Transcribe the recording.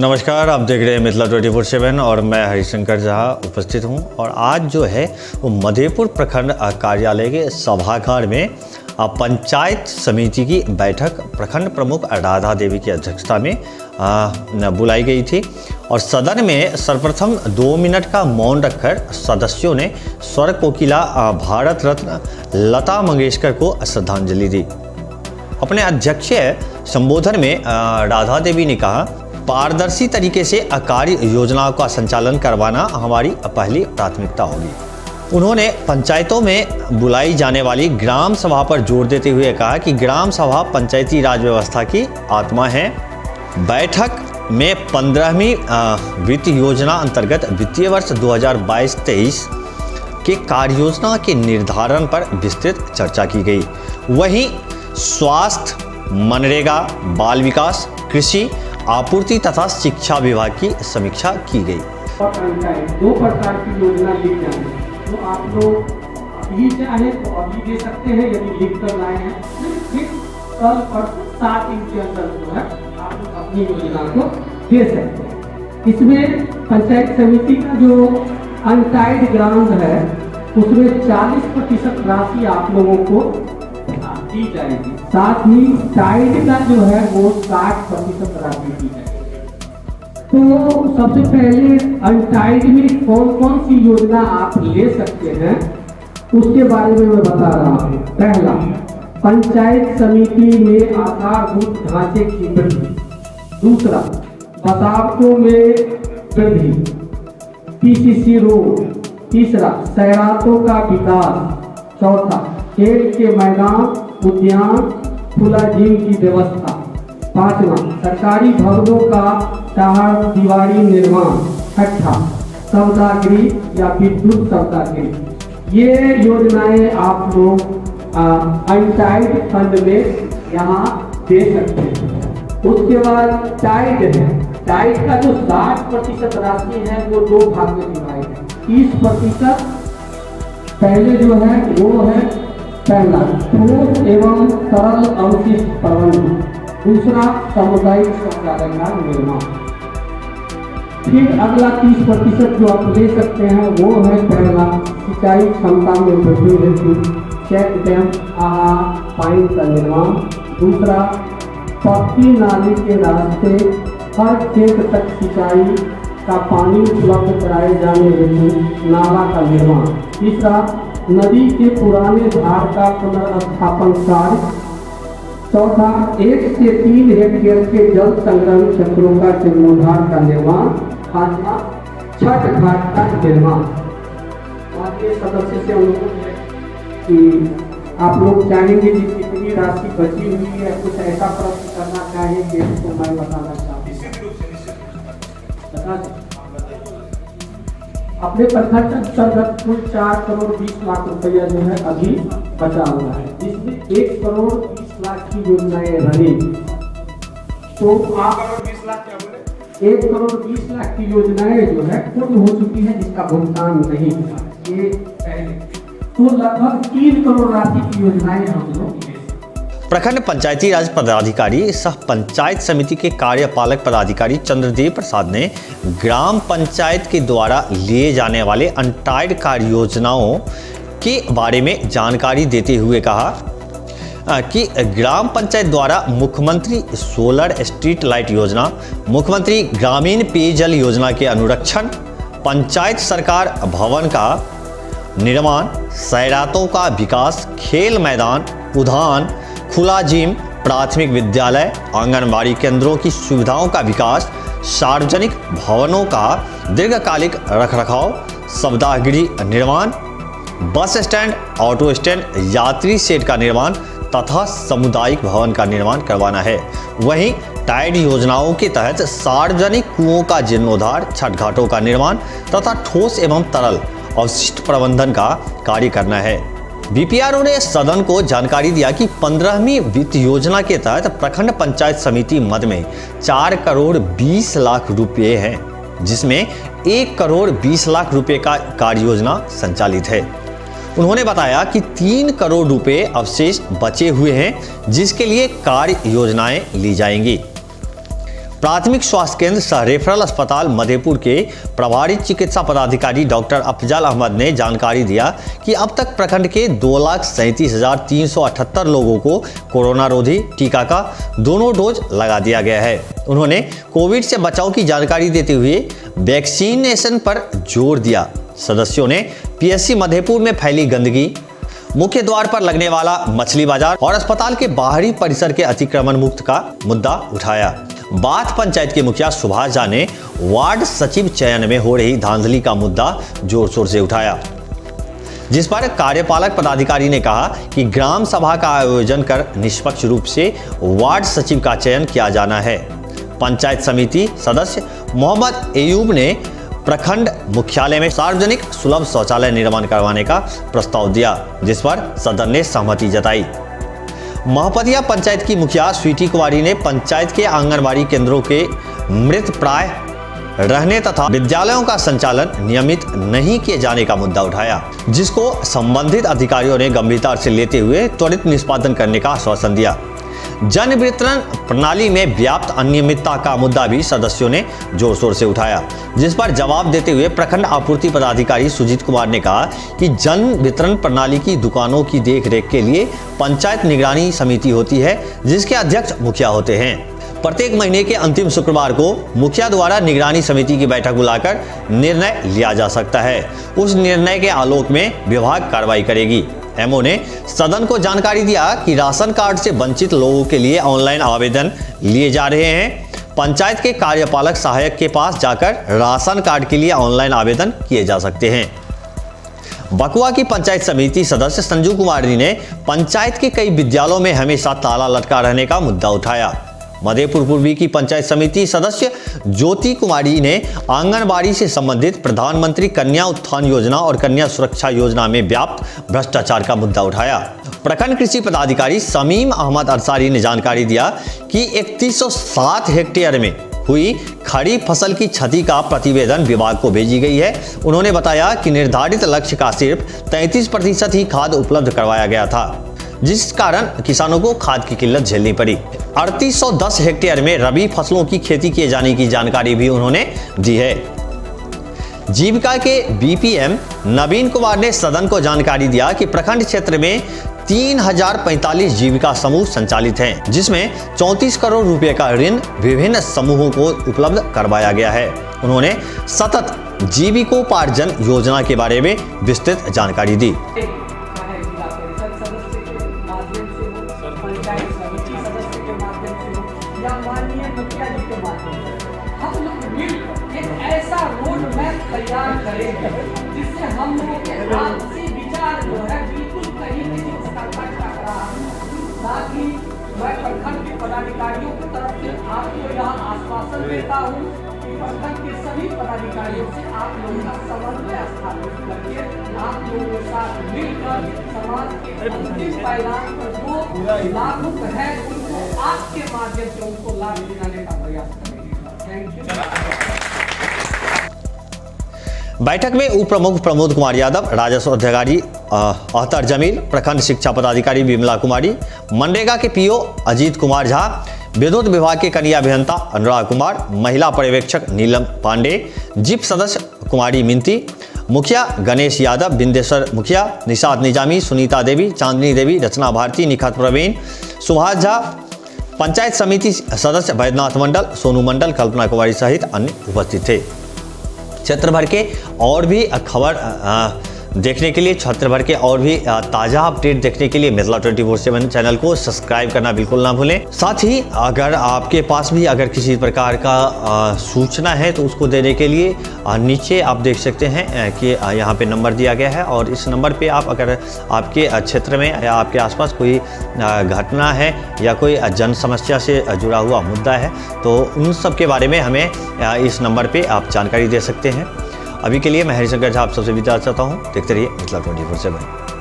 नमस्कार, आप देख रहे हैं मिथिला 24/7 और मैं हरिशंकर झा उपस्थित हूं। और आज जो है वो मधेपुर प्रखंड कार्यालय के सभागार में पंचायत समिति की बैठक प्रखंड प्रमुख राधा देवी की अध्यक्षता में बुलाई गई थी। और सदन में सर्वप्रथम 2 मिनट का मौन रखकर सदस्यों ने स्वर कोकिला भारत रत्न लता मंगेशकर को श्रद्धांजलि दी। अपने अध्यक्षीय संबोधन में राधा देवी ने कहा, पारदर्शी तरीके से कार्य योजनाओं का संचालन करवाना हमारी पहली प्राथमिकता होगी। उन्होंने पंचायतों में बुलाई जाने वाली ग्राम सभा पर जोर देते हुए कहा कि ग्राम सभा पंचायती राज व्यवस्था की आत्मा है। बैठक में 15वीं वित्त योजना अंतर्गत वित्तीय वर्ष 2022-23 के कार्य योजना के निर्धारण पर विस्तृत चर्चा की गई। वहीं स्वास्थ्य, मनरेगा, बाल विकास, कृषि, आपूर्ति तथा शिक्षा विभाग की समीक्षा की गई। 2 प्रकार की योजना दी जाए तो आप लोग अभी चाहे तो अभी दे सकते हैं, यदि लिख कर लाए हैं फिर कल और 7 दिन के अंदर जो है आप लोग अपनी योजना को दे सकते हैं। इसमें पंचायत समिति का जो अनटाइड ग्रांट है उसमें 40% राशि आप लोगों को दी जाएगी। साथ ही टाइड का जो है वो 60% राशि दी जाएगी। तो सबसे पहले अनटाइड में कौन कौन सी योजना आप ले सकते हैं उसके बारे में मैं बता रहा हूँ। पहला, पंचायत समिति में आधारभूत ढांचे की वृद्धि। दूसरा, बसावटों में वृद्धि, पीसीसी रोड। तीसरा, सैरातों का विकास। चौथा, खेल के मैदान, उद्यान, खुला जिम की व्यवस्था। 5वां, सरकारी भवनों का चार दीवारी निर्माण। 6ठा, सौदागृह या विद्युत सौदागृह। ये योजनाएं आप लोग अनटाइड फंड में यहाँ दे सकते हैं। उसके बाद टाइड है। टाइड का जो 60% राशि है वो 2 भाग में डिवाइड है। 30% पहले जो है वो है पहला ठोस एवं तरल अवशिष्ट प्रबंधन। दूसरा, सामुदायिक शौचालय का निर्माण। फिर अगला 30% जो आप ले सकते हैं वो है पहला, सिंचाई क्षमता में वृद्धि हेतु चेक डैम, पाइप का निर्माण। दूसरा, पक्की नाली के रास्ते हर खेत तक सिंचाई का पानी उपलब्ध कराए जाने हेतु नाला का निर्माण। तीसरा, नदी के पुराने धार का पुनर्स्थापन कार्य। चौथा, 1 से 3 हेक्टेयर के जल संग्रहण क्षेत्रों का जीर्णोद्धार का निर्माण। पांचवा, छठ घाट का निर्माण। माननीय सदस्य से अनुरोध है कि आप लोग चाहेंगे कि कितनी राशि बची हुई है, कुछ ऐसा प्रश्न करना चाहेंगे तो मैं बताना चाहूँगा। अपने प्रखंड अंतर्गत कुल 4 करोड़ 20 लाख रुपया जो है अभी बचा हुआ है, जिसमें 1 करोड़ 20 लाख की योजनाएं बनी। तो आप 1 करोड़ 20 लाख की योजनाएं जो है पूर्ण हो चुकी है, जिसका भुगतान नहीं हुआ ये पहले। तो लगभग 3 करोड़ राशि की योजनाएं हम लोग। प्रखंड पंचायती राज पदाधिकारी सह पंचायत समिति के कार्यपालक पदाधिकारी चंद्रदेव प्रसाद ने ग्राम पंचायत के द्वारा लिए जाने वाले अनटाइड कार्य योजनाओं के बारे में जानकारी देते हुए कहा कि ग्राम पंचायत द्वारा मुख्यमंत्री सोलर स्ट्रीट लाइट योजना, मुख्यमंत्री ग्रामीण पेयजल योजना के अनुरक्षण, पंचायत सरकार भवन का निर्माण, सैरातों का विकास, खेल मैदान, उद्यान, खुला जिम, प्राथमिक विद्यालय, आंगनबाड़ी केंद्रों की सुविधाओं का विकास, सार्वजनिक भवनों का दीर्घकालिक रखरखाव, सौदागृह निर्माण, बस स्टैंड, ऑटो स्टैंड, यात्री शेड का निर्माण तथा सामुदायिक भवन का निर्माण करवाना है। वहीं टाइड योजनाओं के तहत सार्वजनिक कुओं का जीर्णोद्धार, छठ घाटों का निर्माण तथा ठोस एवं तरल अवशिष्ट प्रबंधन का कार्य करना है। बीपीआरओ ने सदन को जानकारी दिया कि 15वीं वित्त योजना के तहत प्रखंड पंचायत समिति मद में 4 करोड़ 20 लाख रुपए हैं, जिसमें 1 करोड़ 20 लाख रुपए का कार्य योजना संचालित है। उन्होंने बताया कि 3 करोड़ रुपए अवशेष बचे हुए हैं, जिसके लिए कार्य योजनाएं ली जाएंगी। प्राथमिक स्वास्थ्य केंद्र सह रेफरल अस्पताल मधेपुर के प्रभारी चिकित्सा पदाधिकारी डॉक्टर अफजल अहमद ने जानकारी दिया कि अब तक प्रखंड के 2,37,378 लोगों को कोरोना रोधी टीका का दोनों डोज लगा दिया गया है। उन्होंने कोविड से बचाव की जानकारी देते हुए वैक्सीनेशन पर जोर दिया। सदस्यों ने पीएचसी मधेपुर में फैली गंदगी, मुख्य द्वार पर लगने वाला मछली बाजार और अस्पताल के बाहरी परिसर के अतिक्रमण मुक्त का मुद्दा उठाया। बाथ पंचायत के मुखिया सुभाष झा ने वार्ड सचिव चयन में हो रही धांधली का मुद्दा जोर शोर से उठाया, जिस पर कार्यपालक पदाधिकारी ने कहा कि ग्राम सभा का आयोजन कर निष्पक्ष रूप से वार्ड सचिव का चयन किया जाना है। पंचायत समिति सदस्य मोहम्मद एयूब ने प्रखंड मुख्यालय में सार्वजनिक सुलभ शौचालय निर्माण करवाने का प्रस्ताव दिया, जिस पर सदन ने सहमति जताई। महपतिया पंचायत की मुखिया स्वीटी कुमारी ने पंचायत के आंगनबाड़ी केंद्रों के मृत प्राय रहने तथा विद्यालयों का संचालन नियमित नहीं किए जाने का मुद्दा उठाया, जिसको संबंधित अधिकारियों ने गंभीरता से लेते हुए त्वरित निष्पादन करने का आश्वासन दिया। जन वितरण प्रणाली में व्याप्त अनियमितता का मुद्दा भी सदस्यों ने जोर शोर से उठाया, जिस पर जवाब देते हुए प्रखंड आपूर्ति पदाधिकारी सुजीत कुमार ने कहा कि जन वितरण प्रणाली की दुकानों की देखरेख के लिए पंचायत निगरानी समिति होती है, जिसके अध्यक्ष मुखिया होते हैं। प्रत्येक महीने के अंतिम शुक्रवार को मुखिया द्वारा निगरानी समिति की बैठक बुलाकर निर्णय लिया जा सकता है। उस निर्णय के आलोक में विभाग कार्रवाई करेगी। एमओ ने सदन को जानकारी दिया कि राशन कार्ड से वंचित लोगों के लिए ऑनलाइन आवेदन लिए जा रहे हैं। पंचायत के कार्यपालक सहायक के पास जाकर राशन कार्ड के लिए ऑनलाइन आवेदन किए जा सकते हैं। बकुआ की पंचायत समिति सदस्य संजू कुमारी ने पंचायत के कई विद्यालयों में हमेशा ताला लटका रहने का मुद्दा उठाया। मधेपुर पूर्वी की पंचायत समिति सदस्य ज्योति कुमारी ने आंगनबाड़ी से संबंधित प्रधानमंत्री कन्या उत्थान योजना और कन्या सुरक्षा योजना में व्याप्त भ्रष्टाचार का मुद्दा उठाया। प्रखंड कृषि पदाधिकारी समीम अहमद अंसारी ने जानकारी दिया कि 3107 हेक्टेयर में हुई खड़ी फसल की क्षति का प्रतिवेदन विभाग को भेजी गई है। उन्होंने बताया कि निर्धारित लक्ष्य का सिर्फ 33% ही खाद उपलब्ध करवाया गया था, जिस कारण किसानों को खाद की किल्लत झेलनी पड़ी। 3810 हेक्टेयर में रबी फसलों की खेती किए जाने की जानकारी भी उन्होंने दी है। जीविका के बीपीएम नवीन कुमार ने सदन को जानकारी दिया कि प्रखंड क्षेत्र में 3045 जीविका समूह संचालित हैं, जिसमें 34 करोड़ रुपए का ऋण विभिन्न समूहों को उपलब्ध करवाया गया है। उन्होंने सतत जीविकोपार्जन योजना के बारे में विस्तृत जानकारी दी। तैयार करेंगे जिससे हम लोगों के आपसी विचार जो है बिल्कुल कहीं किसी स्तर पर टकरा, साथ ही मैं प्रखंड के पदाधिकारियों की तरफ से आपको यहाँ आश्वासन देता हूँ कि प्रखंड के सभी पदाधिकारियों से आप लोगों का समन्वय स्थापित करके आप लोगों के साथ मिलकर समाज के अंतिम पायदान पर जो लाभुक है उनको आपके माध्यम से उनको लाभ दिलाने का प्रयास करेंगे। Thank you. बैठक में उप प्रमुख प्रमोद कुमार यादव, राजस्व अधिकारी अख्तर जमील, प्रखंड शिक्षा पदाधिकारी विमला कुमारी, मनरेगा के पीओ अजीत कुमार झा, विद्युत विभाग के कनीय अभियंता अनुराग कुमार, महिला पर्यवेक्षक नीलम पांडे, जिप सदस्य कुमारी मिंती, मुखिया गणेश यादव, बिंदेश्वर मुखिया, निशात निजामी, सुनीता देवी, चांदनी देवी, रचना भारती, निखत प्रवीण, सुभाष झा, पंचायत समिति सदस्य बैद्यनाथ मंडल, सोनू मंडल, कल्पना कुमारी सहित अन्य उपस्थित थे। क्षेत्र भर के और भी खबर देखने के लिए, क्षेत्र भर के और भी ताज़ा अपडेट देखने के लिए मिथिला 24/7 चैनल को सब्सक्राइब करना बिल्कुल ना भूलें। साथ ही अगर आपके पास भी अगर किसी प्रकार का सूचना है तो उसको देने के लिए नीचे आप देख सकते हैं कि यहाँ पे नंबर दिया गया है, और इस नंबर पे आप अगर आपके क्षेत्र में या आपके आसपास कोई घटना है या कोई जन समस्या से जुड़ा हुआ मुद्दा है तो उन सब के बारे में हमें इस नंबर पर आप जानकारी दे सकते हैं। अभी के लिए मैं हरिशंकर झा आप सबसे विदा चाहता हूँ। देखते रहिए मिथिला 24/7।